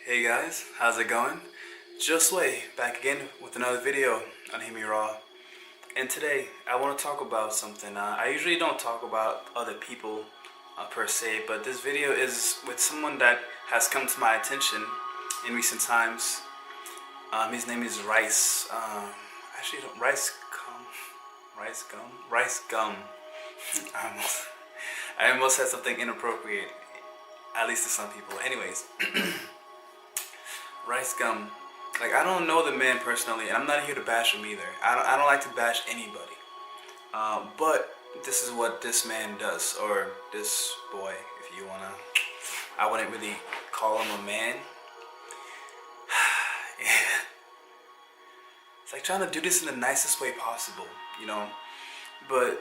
Hey guys, how's it going? Josue back again with another video on HearmeRaw. And today I want to talk about something. I usually don't talk about other people per se, but this video is with someone that has come to my attention in recent times. His name is Rice. Actually, Rice Gum. I almost said something inappropriate, at least to some people. Anyways. RICEGUM, like, I don't know the man personally, and I'm not here to bash him either. I don't like to bash anybody. But this is what this man does, or this boy, if you wanna. I wouldn't really call him a man. Yeah. It's like trying to do this in the nicest way possible, you know. But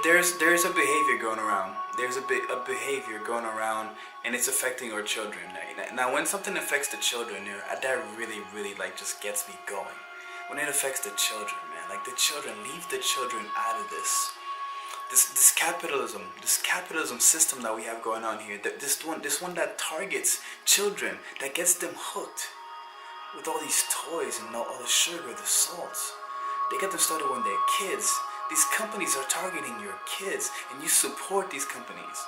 there's a behavior going around. There's a behavior going around, and it's affecting our children. Now, when something affects the children, that really like just gets me going. When it affects the children, man, like the children, leave the children out of this. This capitalism system that we have going on here. This one that targets children, that gets them hooked with all these toys and all the sugar, the salts. They get them started when they're kids. These companies are targeting your kids, and you support these companies.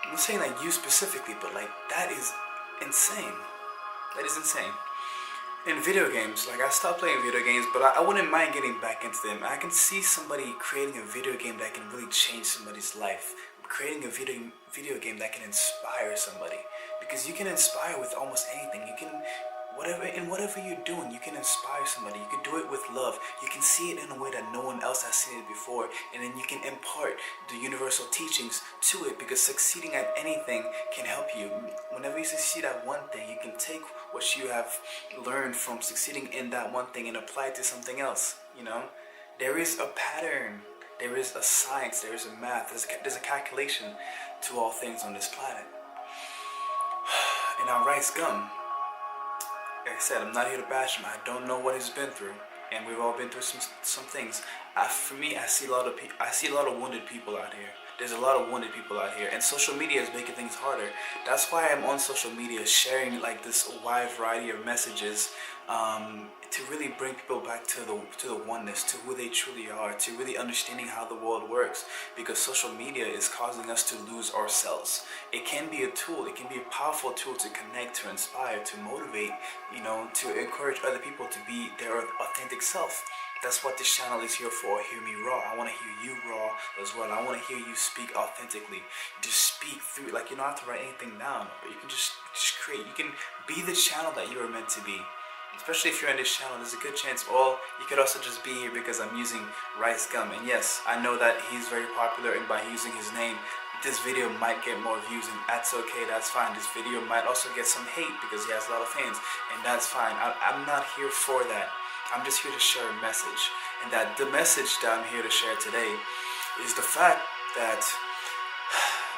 I'm not saying like you specifically, but like that is insane. That is insane. In video games, like I stopped playing video games, but I wouldn't mind getting back into them. I can see somebody creating a video game that can really change somebody's life. Creating a video game that can inspire somebody. Because you can inspire with almost anything. You can whatever you're doing, you can inspire somebody. You can do it with love. You can see it in a way that no one else has seen it before, and then you can impart the universal teachings to it, because succeeding at anything can help you. Whenever you succeed at one thing, you can take what you have learned from succeeding in that one thing and apply it to something else, you know? There is a pattern, there is a science, there is a math, there's a calculation to all things on this planet. And our RICEGUM, like I said, I'm not here to bash him. I don't know what he's been through, and we've all been through some things. For me, I see a lot of wounded people out here. There's a lot of wounded people out here, and social media is making things harder. That's why I'm on social media, sharing like this wide variety of messages, to really bring people back to the oneness, to who they truly are, to really understanding how the world works. Because social media is causing us to lose ourselves. It can be a tool. It can be a powerful tool to connect, to inspire, to motivate, you know, to encourage other people to be their authentic self. That's what this channel is here for. Hear me raw. I want to hear you raw as well. I want to hear you speak authentically. Just speak through, like, you don't have to write anything down, but you can just create. You can be the channel that you are meant to be. Especially if you're on this channel, there's a good chance. Or you could also just be here because I'm using RICEGUM. And yes, I know that he's very popular, and by using his name, this video might get more views, and that's okay, that's fine. This video might also get some hate because he has a lot of fans, and that's fine. I'm not here for that. I'm just here to share a message. And that the message that I'm here to share today is the fact that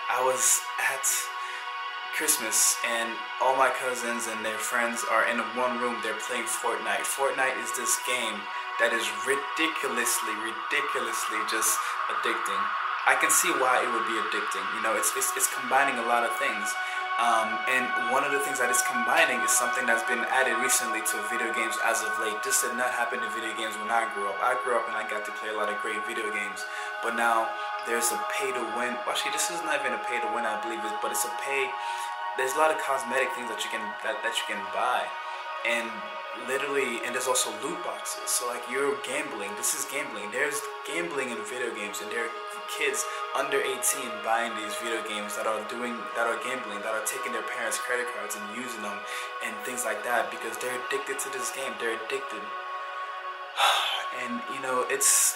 I was at Christmas, and all my cousins and their friends are in one room. They're playing Fortnite. Fortnite is this game that is ridiculously just addicting. I can see why it would be addicting. You know, it's combining a lot of things. And one of the things that it's combining is something that's been added recently to video games as of late. This did not happen to video games when I grew up. I grew up and I got to play a lot of great video games. But now there's a pay to win. Actually, this is not even a pay to win, I believe, but it's a pay. There's a lot of cosmetic things that you can buy, and literally, and there's also loot boxes. So like, you're gambling. This is gambling. There's gambling in video games, and there are kids under 18 buying these video games that are gambling, that are taking their parents' credit cards and using them and things like that, because they're addicted to this game. They're addicted. And you know, it's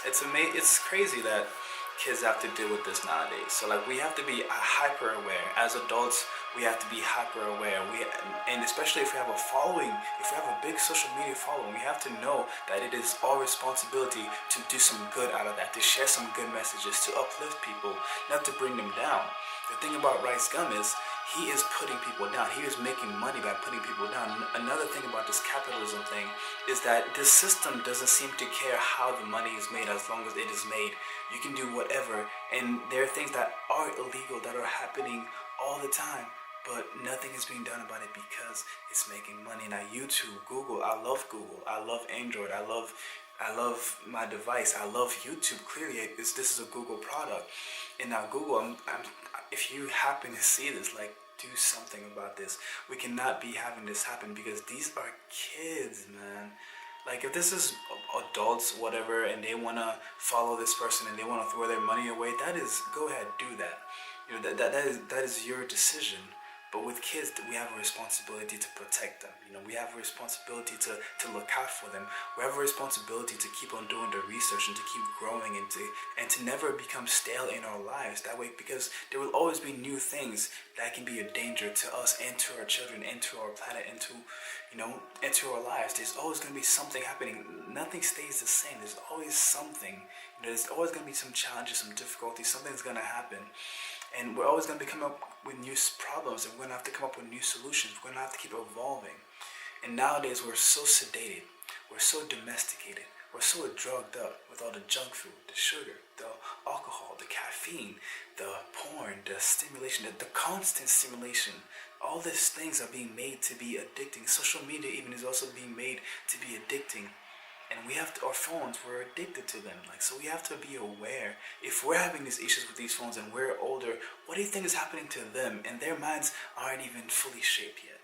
crazy that kids have to deal with this nowadays. So like, we have to be hyper aware. As adults, we have to be hyper aware. And especially if we have a following, if we have a big social media following, we have to know that it is our responsibility to do some good out of that, to share some good messages, to uplift people, not to bring them down. The thing about RICEGUM is he is putting people down. He is making money by putting people down. Another thing about this capitalism thing is that this system doesn't seem to care how the money is made, as long as it is made. You can do whatever, and there are things that are illegal that are happening all the time. but nothing is being done about it because it's making money. Now YouTube, Google, I love Google, I love Android, I love my device, I love YouTube. Clearly, this is a Google product, and now Google, if you happen to see this, like, do something about this. We cannot be having this happen because these are kids, man. Like, if this is adults, whatever, and they want to follow this person and they want to throw their money away, go ahead, do that. You know, that is your decision. But with kids, we have a responsibility to protect them. You know, we have a responsibility to look out for them. We have a responsibility to keep on doing the research and to keep growing and to never become stale in our lives. That way, because there will always be new things that can be a danger to us and to our children and to our planet and to, into our lives. There's always going to be something happening. Nothing stays the same. There's always something. There's always going to be some challenges, some difficulties. Something's going to happen. And we're always going to be coming up with new problems, and we're going to have to come up with new solutions. We're going to have to keep evolving. And nowadays, we're so sedated. We're so domesticated. We're so drugged up with all the junk food, the sugar, the alcohol, the caffeine, the porn, the stimulation, the constant stimulation. All these things are being made to be addicting. Social media even is also being made to be addicting. And we have our phones, we're addicted to them. So we have to be aware. If we're having these issues with these phones and we're older, what do you think is happening to them? And their minds aren't even fully shaped yet.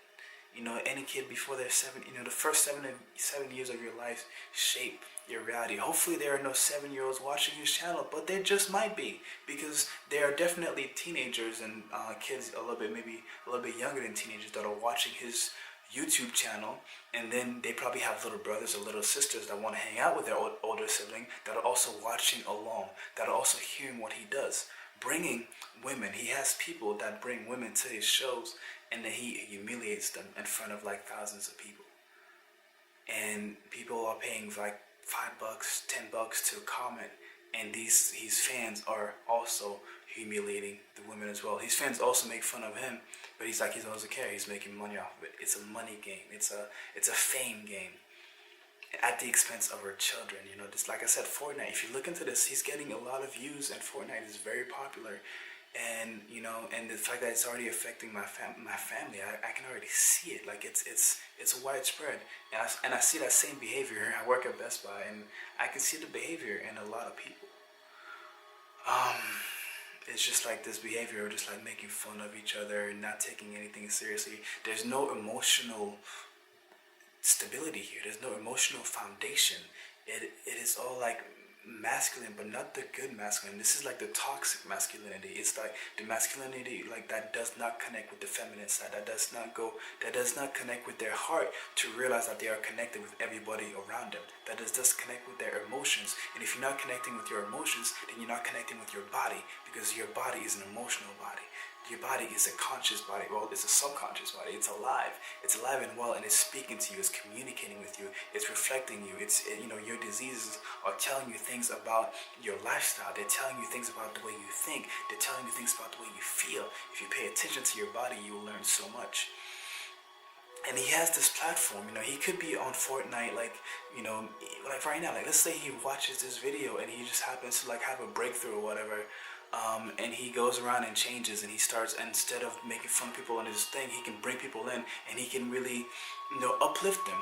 Any kid before they're 7, the first 7 years of your life shape your reality. Hopefully there are no 7-year-olds watching his channel, but there just might be, because there are definitely teenagers and kids maybe a little bit younger than teenagers that are watching his YouTube channel, and then they probably have little brothers or little sisters that want to hang out with their older sibling that are also watching along, that are also hearing what he does. Bringing women, he has people that bring women to his shows, and then he humiliates them in front of thousands of people. And people are paying $5, $10 to comment, and his fans are also humiliating the women as well. His fans also make fun of him, but he doesn't care. He's making money off of it. It's a money game. It's a fame game at the expense of our children. Just like I said, Fortnite. If you look into this, he's getting a lot of views, and Fortnite is very popular. And and the fact that it's already affecting my family, I can already see it. It's widespread, and I see that same behavior. I work at Best Buy, and I can see the behavior in a lot of people. It's just this behavior of just making fun of each other and not taking anything seriously. There's no emotional stability here. There's no emotional foundation. It is all masculine, but not the good masculine. This is the toxic masculinity. It's the masculinity that does not connect with the feminine side. That does not connect with their heart to realize that they are connected with everybody around them. That does just connect with their emotions. And if you're not connecting with your emotions, then you're not connecting with your body, because your body is an emotional body. Your body is a conscious body. Well, it's a subconscious body. It's alive. It's alive and well, and it's speaking to you. It's communicating with you. It's reflecting you. Your diseases are telling you things about your lifestyle. They're telling you things about the way you think. They're telling you things about the way you feel. If you pay attention to your body, you will learn so much. And he has this platform. He could be on Fortnite, right now. Let's say he watches this video and he just happens to have a breakthrough or whatever. And he goes around and changes, and he starts, instead of making fun of people on his thing, he can bring people in, and he can really, uplift them.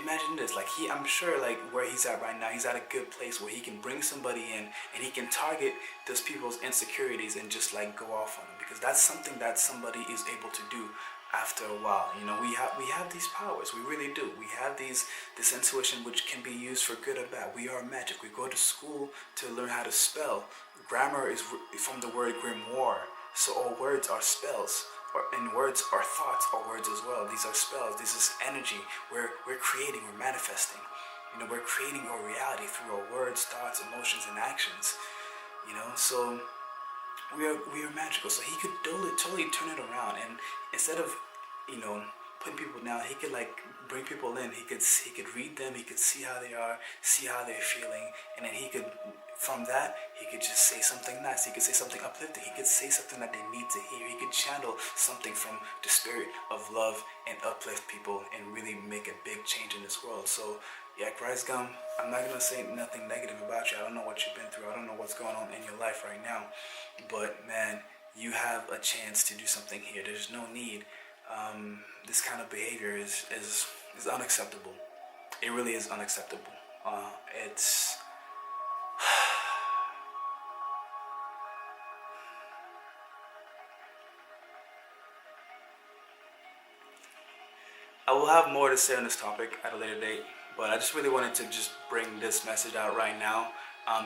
Imagine this, I'm sure where he's at right now, he's at a good place where he can bring somebody in, and he can target those people's insecurities and just go off on them, because that's something that somebody is able to do after a while. We have these powers. We really do. We have this intuition which can be used for good or bad. We are magic. We go to school to learn how to spell. Grammar is from the word grimoire. So all words are spells. And words are thoughts, are words as well. These are spells. This is energy. We're creating, we're manifesting. We're creating our reality through our words, thoughts, emotions, and actions. So we are magical. So he could totally turn it around, and instead of putting people down, he could bring people in. He could read them. He could see how they are, see how they're feeling, and then he could, from that, he could just say something nice. He could say something uplifting. He could say something that they need to hear. He could channel something from the spirit of love and uplift people and really make a big change in this world. So yeah, RICEGUM, I'm not gonna say nothing negative about you. I don't know what you've been through. I don't know what's going on in your life right now, but man, you have a chance to do something here. There's no need. This kind of behavior is unacceptable. It really is unacceptable. It's I will have more to say on this topic at a later date, but I just really wanted to just bring this message out right now,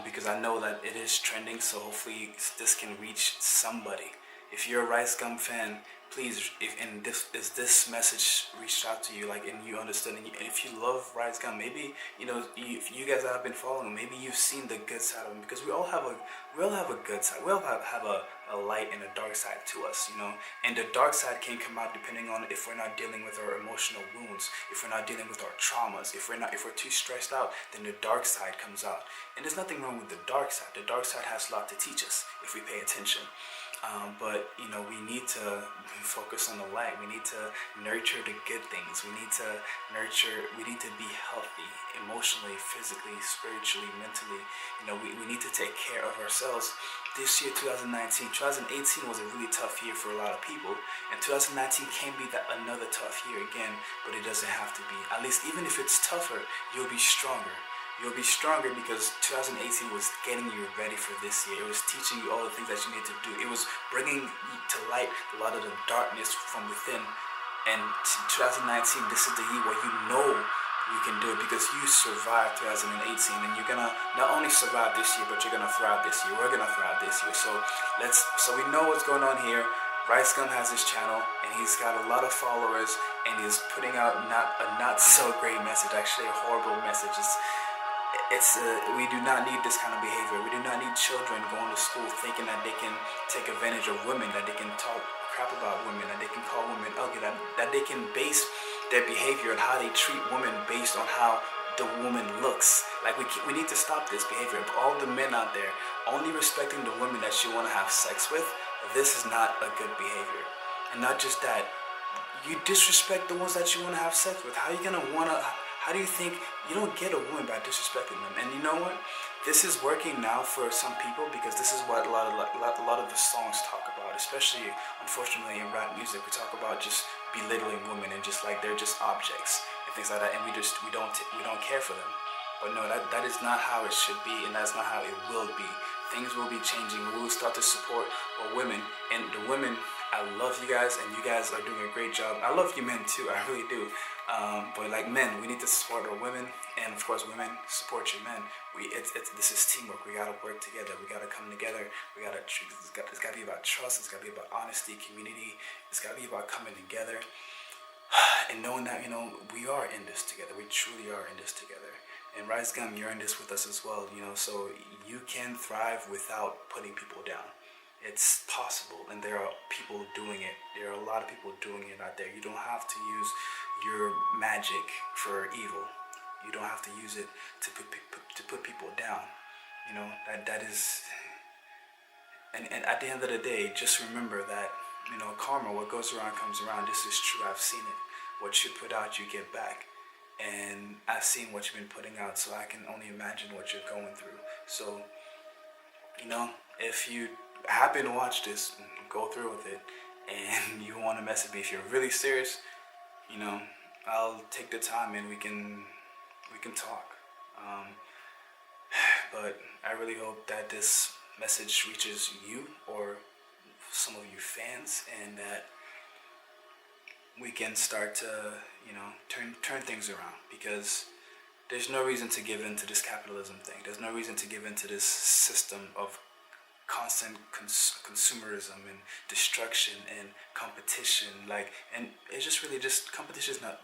because I know that it is trending, so hopefully this can reach somebody. If you're a RICEGUM fan, please, if this message reached out to you, like, and you understood, and if you love RICEGUM, maybe, if you guys have been following, maybe you've seen the good side of them, because we all have a good side. We all have a light and a dark side to us, and the dark side can come out depending on if we're not dealing with our emotional wounds, if we're not dealing with our traumas, if we're too stressed out, then the dark side comes out. And there's nothing wrong with the dark side. The dark side has a lot to teach us if we pay attention. But we need to focus on the light. We need to nurture the good things. We need to be healthy emotionally, physically, spiritually, mentally. We need to take care of ourselves. This year, 2018 was a really tough year for a lot of people, and 2019 can be another tough year again, but it doesn't have to be. At least, even if it's tougher, you'll be stronger. You'll be stronger because 2018 was getting you ready for this year. It was teaching you all the things that you need to do. It was bringing to light a lot of the darkness from within. And 2019, this is the year where you can do it, because you survived 2018, and you're gonna not only survive this year, but you're gonna thrive this year. We're gonna thrive this year. So we know what's going on here. RICEGUM has his channel, and he's got a lot of followers, and he's putting out a not so great message, actually a horrible message. We do not need this kind of behavior. We do not need children going to school thinking that they can take advantage of women, that they can talk crap about women, that they can call women ugly, that they can base their behavior and how they treat women based on how the woman looks. Like, we need to stop this behavior. All the men out there only respecting the women that you want to have sex with, this is not a good behavior. And not just that, you disrespect the ones that you want to have sex with. How do you think you don't get a woman by disrespecting them? And you know what? This is working now for some people, because this is what a lot of the songs talk about, especially, unfortunately, in rap music. We talk about just belittling women and just like they're just objects and things like that, and we don't care for them. But no, that is not how it should be, and that's not how it will be. Things will be changing. We will start to support our women, and the women, I love you guys, and you guys are doing a great job. I love you men too, I really do. But like men, we need to support our women, and of course, women, support your men. This is teamwork. We gotta work together. We gotta come together. It's gotta be about trust. It's gotta be about honesty, community. It's gotta be about coming together, and knowing that we are in this together. We truly are in this together. And RICEGUM, you're in this with us as well. So you can thrive without putting people down. It's possible, and there are people doing it. There are a lot of people doing it out there. You don't have to use your magic for evil. You don't have to use it to put people down. That is. And at the end of the day, just remember that karma, what goes around comes around. This is true. I've seen it. What you put out, you get back. And I've seen what you've been putting out, so I can only imagine what you're going through. So, if you happen to watch this, go through with it, and you want to message me, if you're really serious, I'll take the time and we can talk. But I really hope that this message reaches you or some of you fans, and that we can start to turn things around, because there's no reason to give in to this capitalism thing. There's no reason to give in to this system of constant consumerism and destruction and competition. And it's just really competition is not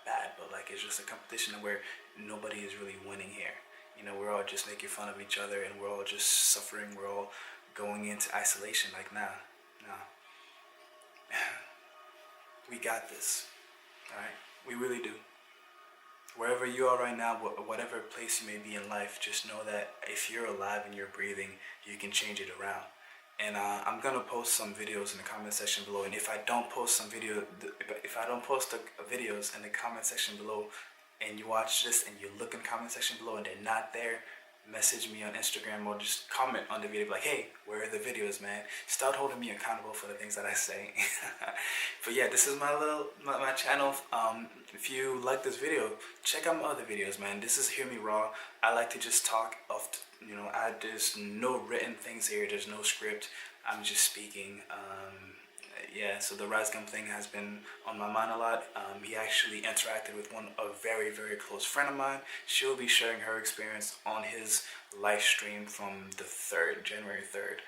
bad, but it's just a competition where nobody is really winning here. We're all just making fun of each other, and we're all just suffering. We're all going into isolation. Nah. We got this. All right, we really do. Wherever you are right now, whatever place you may be in life, just know that if you're alive and you're breathing, you can change it around. And I'm gonna post some videos in the comment section below. And if I don't post some videos in the comment section below, and you watch this and you look in the comment section below and they're not there, message me on Instagram or just comment on the video like, hey, where are the videos, man? Start holding me accountable for the things that I say. But yeah, this is my channel. If you like this video, check out my other videos, man. This is Hear Me Raw. I like to just talk of, there's no written things here. There's no script. I'm just speaking. Yeah, so the RICEGUM thing has been on my mind a lot. He actually interacted with a very, very close friend of mine. She'll be sharing her experience on his live stream from the 3rd, January 3rd.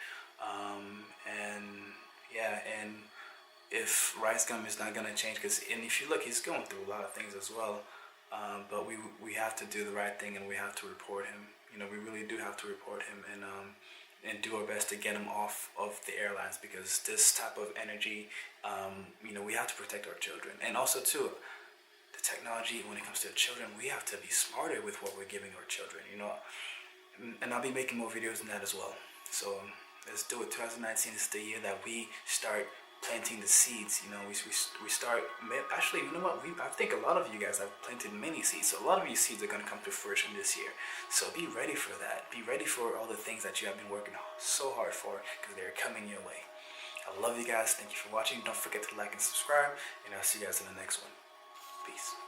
And yeah, and if RICEGUM is not gonna change, and if you look, he's going through a lot of things as well. But we have to do the right thing, and we have to report him. We really do have to report him, and do our best to get him off of the airlines, because this type of energy, we have to protect our children. And also too, the technology, when it comes to children, we have to be smarter with what we're giving our children, and I'll be making more videos on that as well. So let's do it. 2019 is the year that we start planting the seeds. We start, actually, you know what, I think a lot of you guys have planted many seeds, so a lot of these seeds are going to come to fruition this year. So be ready for that. Be ready for all the things that you have been working so hard for, because they're coming your way. I love you guys. Thank you for watching. Don't forget to like and subscribe, and I'll see you guys in the next one. Peace.